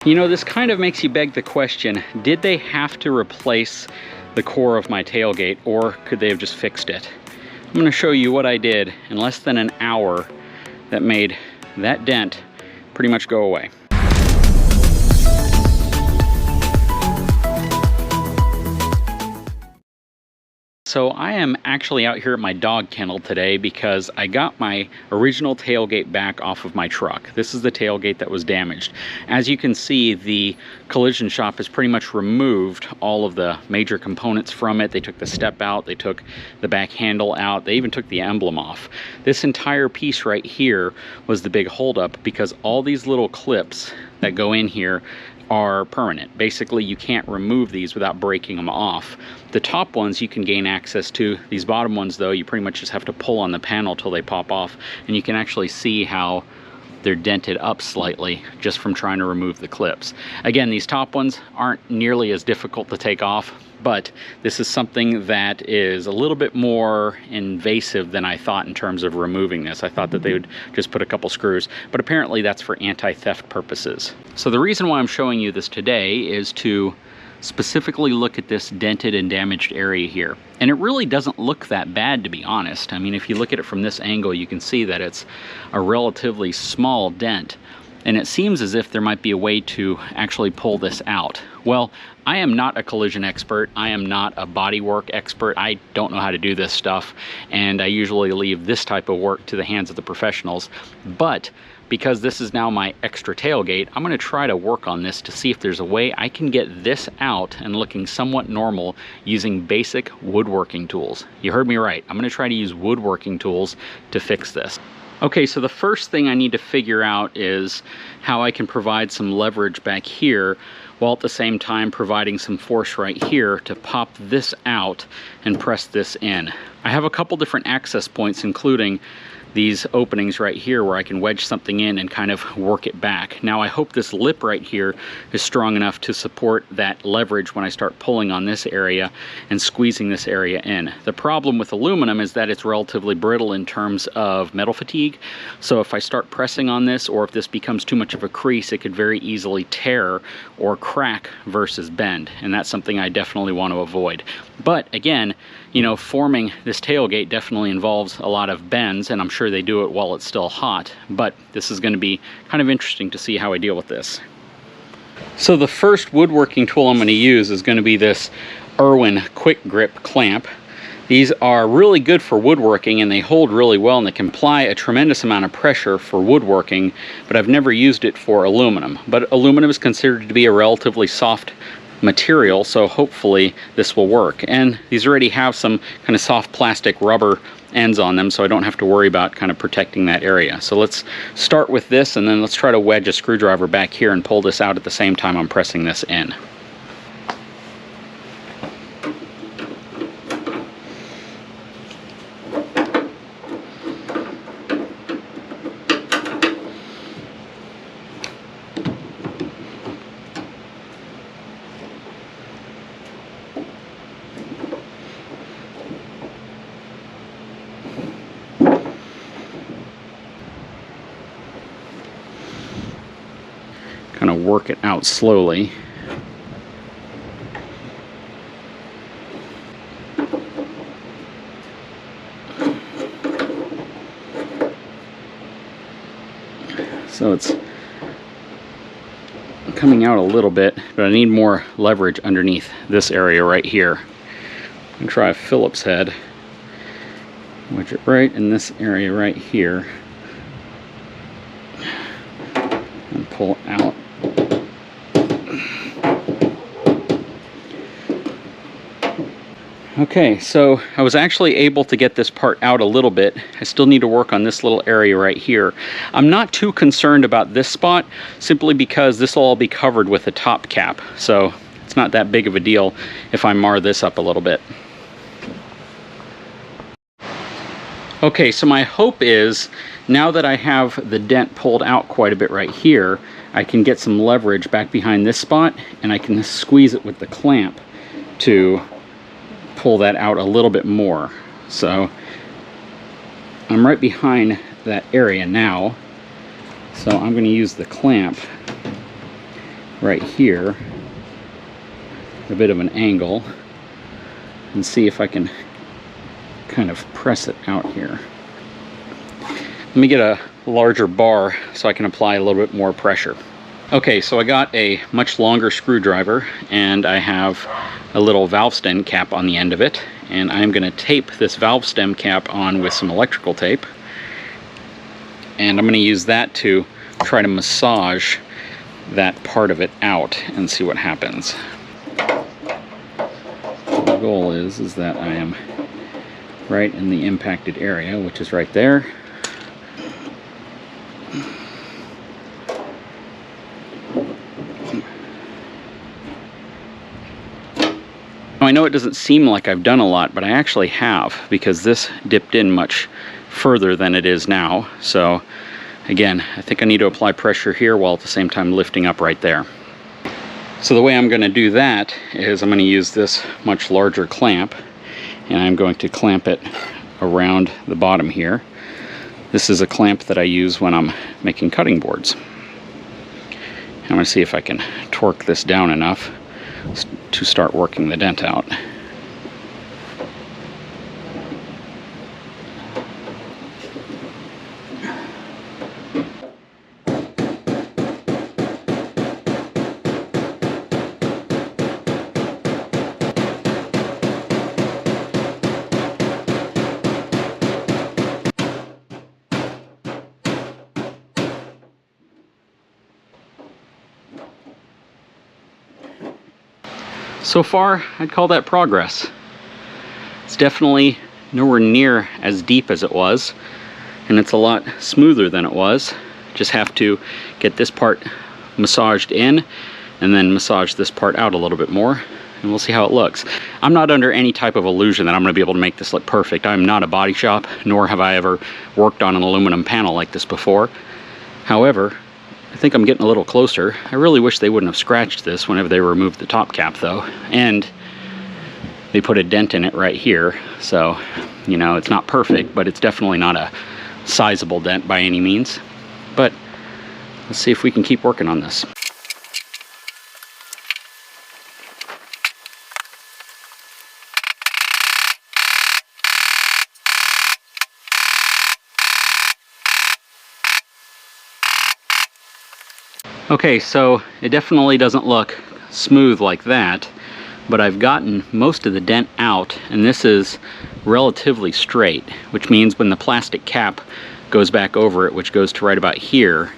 You know, this kind of makes you beg the question, did they have to replace the core of my tailgate, or could they have just fixed it? I'm going to show you what I did in less than an hour that made that dent pretty much go away. So I am actually out here at my dog kennel today because I got my original tailgate back off of my truck. This is the tailgate that was damaged. As you can see, the collision shop has pretty much removed all of the major components from it. They took the step out, they took the back handle out, they even took the emblem off. This entire piece right here was the big holdup because all these little clips that go in here are permanent. Basically, you can't remove these without breaking them off. The top ones you can gain access to. These bottom ones, though, you pretty much just have to pull on the panel till they pop off, and you can actually see how they're dented up slightly just from trying to remove the clips. Again, these top ones aren't nearly as difficult to take off, but this is something that is a little bit more invasive than I thought in terms of removing this. I thought that they would just put a couple screws, but apparently that's for anti-theft purposes. So the reason why I'm showing you this today is to specifically look at this dented and damaged area here. And it really doesn't look that bad, to be honest. I mean, if you look at it from this angle, you can see that it's a relatively small dent. And it seems as if there might be a way to actually pull this out. Well, I am not a collision expert. I am not a bodywork expert. I don't know how to do this stuff. And I usually leave this type of work to the hands of the professionals. But because this is now my extra tailgate, I'm going to try to work on this to see if there's a way I can get this out and looking somewhat normal using basic woodworking tools. You heard me right. I'm going to try to use woodworking tools to fix this. Okay, so the first thing I need to figure out is how I can provide some leverage back here while at the same time providing some force right here to pop this out and press this in. I have a couple different access points, including these openings right here where I can wedge something in and kind of work it back. Now I hope this lip right here is strong enough to support that leverage when I start pulling on this area and squeezing this area in. The problem with aluminum is that it's relatively brittle in terms of metal fatigue. So if I start pressing on this, or if this becomes too much of a crease, it could very easily tear or crack versus bend. And that's something I definitely want to avoid. But again, you know, forming this tailgate definitely involves a lot of bends, and I'm sure they do it while it's still hot, but this is going to be kind of interesting to see how I deal with this. So the first woodworking tool I'm going to use is going to be this Irwin Quick Grip clamp. These are really good for woodworking and they hold really well and they can apply a tremendous amount of pressure for woodworking, but I've never used it for aluminum. But aluminum is considered to be a relatively soft material, so hopefully this will work. And these already have some kind of soft plastic rubber ends on them, so I don't have to worry about kind of protecting that area. So let's start with this, and then let's try to wedge a screwdriver back here and pull this out at the same time I'm pressing this in. Kind of work it out slowly. So it's coming out a little bit, but I need more leverage underneath this area right here. I'm gonna try a Phillips head, wedge it right in this area right here, and pull out. Okay, so I was actually able to get this part out a little bit. I still need to work on this little area right here. I'm not too concerned about this spot, simply because this will all be covered with a top cap. So it's not that big of a deal if I mar this up a little bit. Okay, so my hope is, now that I have the dent pulled out quite a bit right here, I can get some leverage back behind this spot, and I can squeeze it with the clamp to pull that out a little bit more. So I'm right behind that area now, so I'm going to use the clamp right here, a bit of an angle, and see if I can kind of press it out here. Let me get a larger bar so I can apply a little bit more pressure. Okay, so I got a much longer screwdriver, and I have a little valve stem cap on the end of it, and I'm going to tape this valve stem cap on with some electrical tape, and I'm going to use that to try to massage that part of it out and see what happens. The goal is that I am right in the impacted area, which is right there. I know it doesn't seem like I've done a lot, but I actually have, because this dipped in much further than it is now. So again, I think I need to apply pressure here while at the same time lifting up right there. So the way I'm going to do that is I'm going to use this much larger clamp, and I'm going to clamp it around the bottom here. This is a clamp that I use when I'm making cutting boards. I'm going to see if I can torque this down enough to start working the dent out. So far, I'd call that progress. It's definitely nowhere near as deep as it was, and it's a lot smoother than it was. Just have to get this part massaged in and then massage this part out a little bit more, and we'll see how it looks. I'm not under any type of illusion that I'm going to be able to make this look perfect. I'm not a body shop, nor have I ever worked on an aluminum panel like this before. However, I think I'm getting a little closer. I really wish they wouldn't have scratched this whenever they removed the top cap though. And they put a dent in it right here. So, you know, it's not perfect, but it's definitely not a sizable dent by any means. But let's see if we can keep working on this. Okay, so it definitely doesn't look smooth like that, but I've gotten most of the dent out, and this is relatively straight, which means when the plastic cap goes back over it, which goes to right about here,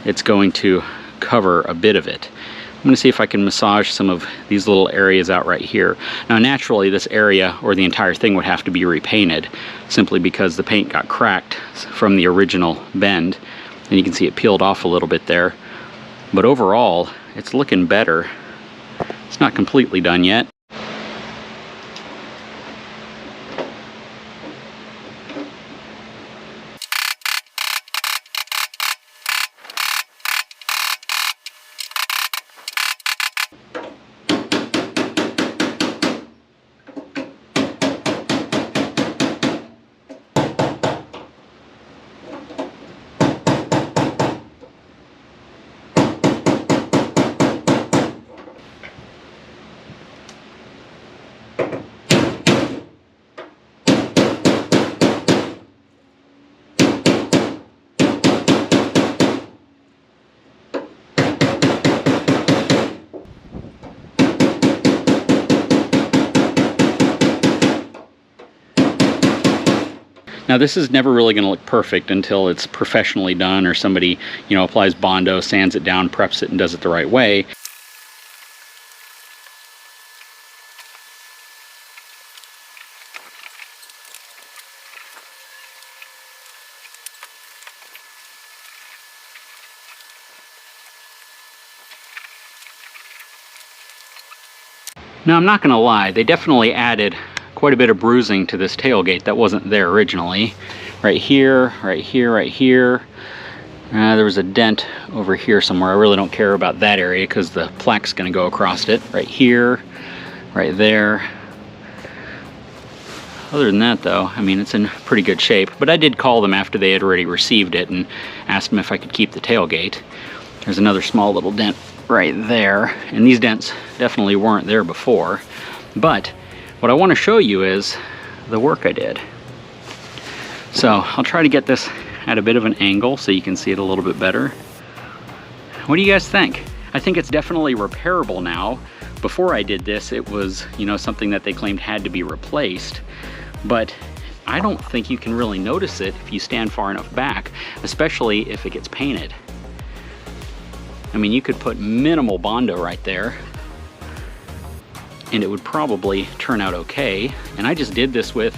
it's going to cover a bit of it. I'm going to see if I can massage some of these little areas out right here. Now naturally this area or the entire thing would have to be repainted, simply because the paint got cracked from the original bend, and you can see it peeled off a little bit there. But overall, it's looking better. It's not completely done yet. Now this is never really going to look perfect until it's professionally done, or somebody, you know, applies Bondo, sands it down, preps it, and does it the right way. Now I'm not going to lie, they definitely added quite a bit of bruising to this tailgate that wasn't there originally. Right here, right here, right here. There was a dent over here somewhere. I really don't care about that area because the plaque's going to go across it. Right here, right there. Other than that though, I mean, it's in pretty good shape. But I did call them after they had already received it and asked them if I could keep the tailgate. There's another small little dent right there, and these dents definitely weren't there before. But what I want to show you is the work I did. So I'll try to get this at a bit of an angle so you can see it a little bit better. What do you guys think? I think it's definitely repairable now. Before I did this, it was, you know, something that they claimed had to be replaced, but I don't think you can really notice it if you stand far enough back, especially if it gets painted. I mean, you could put minimal Bondo right there and it would probably turn out okay. And I just did this with,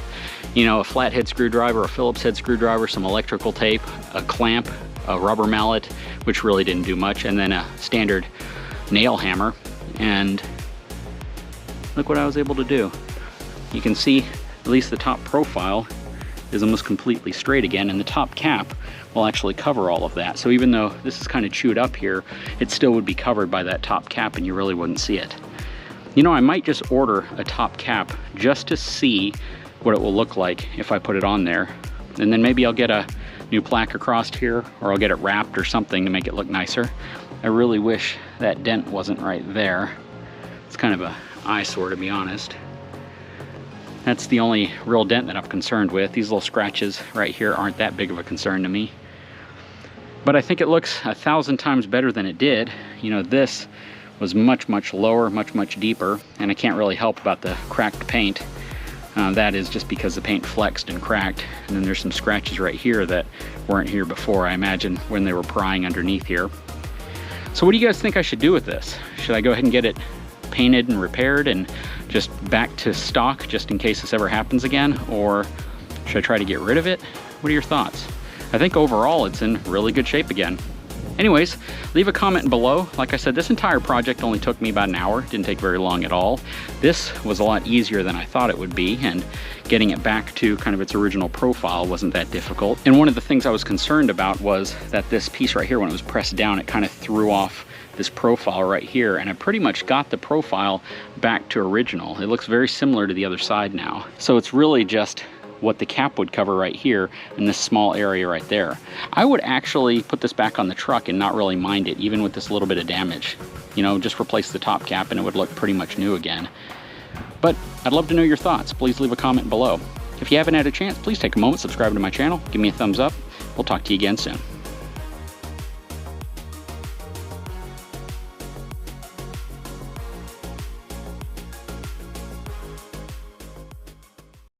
you know, a flathead screwdriver, a Phillips head screwdriver, some electrical tape, a clamp, a rubber mallet, which really didn't do much, and then a standard nail hammer. And look what I was able to do. You can see at least the top profile is almost completely straight again, and the top cap will actually cover all of that. So even though this is kind of chewed up here, it still would be covered by that top cap and you really wouldn't see it. You know, I might just order a top cap just to see what it will look like if I put it on there. And then maybe I'll get a new plaque across here, or I'll get it wrapped or something to make it look nicer. I really wish that dent wasn't right there. It's kind of a eyesore, to be honest. That's the only real dent that I'm concerned with. These little scratches right here aren't that big of a concern to me. But I think it looks 1,000 times better than it did. You know, this was much, much lower, much, much deeper, and I can't really help about the cracked paint. That is just because the paint flexed and cracked. And then there's some scratches right here that weren't here before, I imagine, when they were prying underneath here. So what do you guys think I should do with this? Should I go ahead and get it painted and repaired and just back to stock just in case this ever happens again? Or should I try to get rid of it? What are your thoughts? I think overall it's in really good shape again. Anyways, leave a comment below. Like I said, this entire project only took me about an hour. Didn't take very long at all. This was a lot easier than I thought it would be, and getting it back to kind of its original profile wasn't that difficult. And one of the things I was concerned about was that this piece right here, when it was pressed down, it kind of threw off this profile right here, and I pretty much got the profile back to original. It looks very similar to the other side now. So it's really just what the cap would cover right here in this small area right there. I would actually put this back on the truck and not really mind it, even with this little bit of damage. You know, just replace the top cap and it would look pretty much new again. But I'd love to know your thoughts. Please leave a comment below. If you haven't had a chance, please take a moment, subscribe to my channel, give me a thumbs up. We'll talk to you again soon.